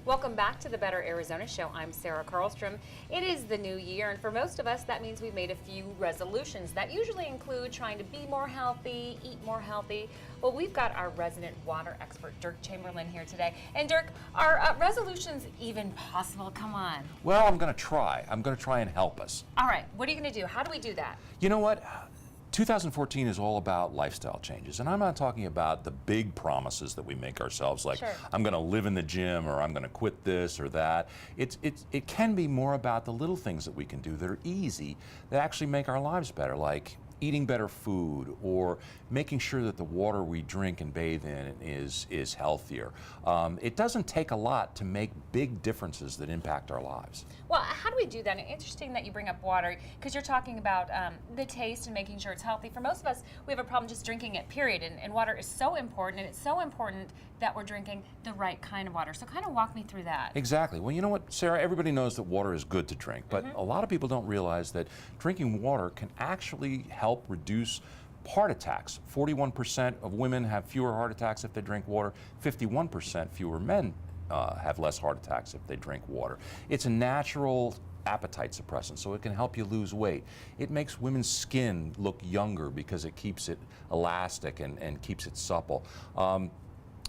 Welcome back to the Better Arizona Show. I'm Sarah Carlstrom. It is the new year, and for most of us, that means we've made a few resolutions that usually include trying to be more healthy, eat more healthy. Well, we've got our resident water expert, Derk Chamberlin, here today. And Derk, are resolutions even possible? Come on. Well, I'm going to try. I'm going to try and help us. All right, what are you going to do? How do we do that? You know what? 2014 is all about lifestyle changes, and I'm not talking about the big promises that we make ourselves, like Sure. I'm going to live in the gym or I'm going to quit this or that. It can be more about the little things that we can do that are easy that actually make our lives better, like eating better food or making sure that the water we drink and bathe in is healthier. It doesn't take a lot to make big differences that impact our lives. Well, how do we do that? And interesting that you bring up water, because you're talking about the taste and making sure it's healthy. For most of us, we have a problem just drinking it, period. And water is so important, and it's so important that we're drinking the right kind of water. So kind of walk me through that. Exactly. Well, you know what, Sarah, everybody knows that water is good to drink, but a lot of people don't realize that drinking water can actually help reduce heart attacks. 41% of women have fewer heart attacks if they drink water. 51% fewer men have less heart attacks if they drink water. It's a natural appetite suppressant, so it can help you lose weight. It makes women's skin look younger because it keeps it elastic and keeps it supple.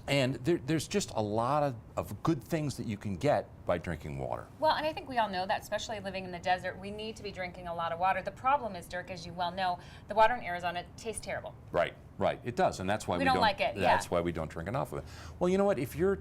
And there's just a lot of good things that you can get by drinking water. Well, and I think we all know that, especially living in the desert, we need to be drinking a lot of water. The problem is, Derk, as you well know, the water in Arizona tastes terrible. Right, it does, and that's why we don't like it. That's why we don't drink enough of it. Well, you know what? If you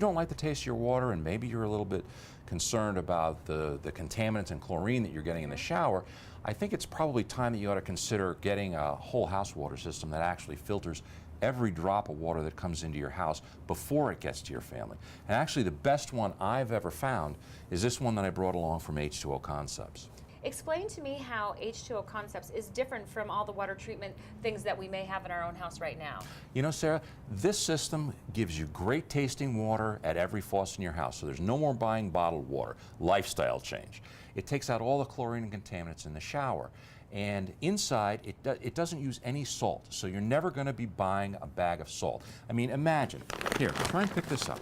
don't like the taste of your water, and maybe you're a little bit concerned about the contaminants and chlorine that you're getting in the shower, I think it's probably time that you ought to consider getting a whole house water system that actually filters every drop of water that comes into your house before it gets to your family. And actually the best one I've ever found is this one that I brought along from H20 Concepts. Explain to me how H20 Concepts is different from all the water treatment things that we may have in our own house right now. You know, Sarah, this system gives you great tasting water at every faucet in your house, so there's no more buying bottled water. Lifestyle change. It takes out all the chlorine and contaminants in the shower. And inside, it doesn't use any salt, so you're never going to be buying a bag of salt. I mean, imagine. Here, try and pick this up.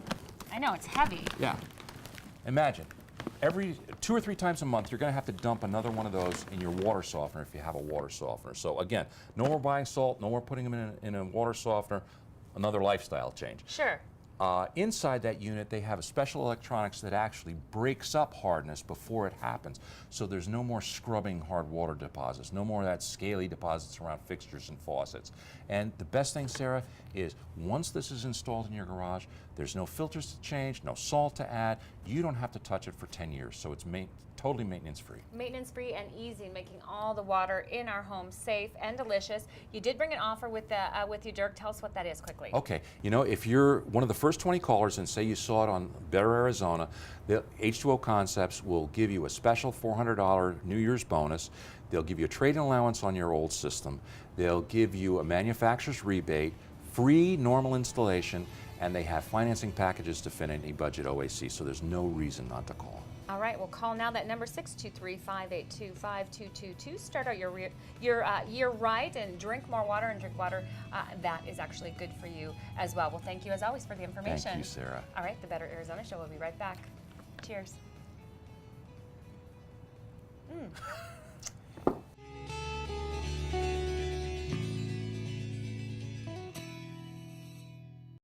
I know, it's heavy. Yeah. Imagine. Every 2 or 3 times a month, you're going to have to dump another one of those in your water softener if you have a water softener. So again, no more buying salt, no more putting them in a water softener, another lifestyle change. Sure. Inside that unit, they have a special electronics that actually breaks up hardness before it happens. So there's no more scrubbing hard water deposits, no more of that scaly deposits around fixtures and faucets. And the best thing, Sarah, is once this is installed in your garage, there's no filters to change, no salt to add. You don't have to touch it for 10 years, so it's totally maintenance-free. Maintenance-free and easy, making all the water in our home safe and delicious. You did bring an offer with you, Derk. Tell us what that is quickly. Okay, you know, if you're one of the first 20 callers and say you saw it on Better Arizona, the H20 Concepts will give you a special $400 New Year's bonus. They'll give you a trade-in allowance on your old system. They'll give you a manufacturer's rebate, free normal installation, and they have financing packages to fit any budget OAC, so there's no reason not to call. All right, well, call now. That number 623-582-5222. Start out your year right and drink more water and drink water. That is actually good for you as well. Well, thank you as always for the information. Thank you, Sarah. All right, the Better Arizona Show. We'll be right back. Cheers.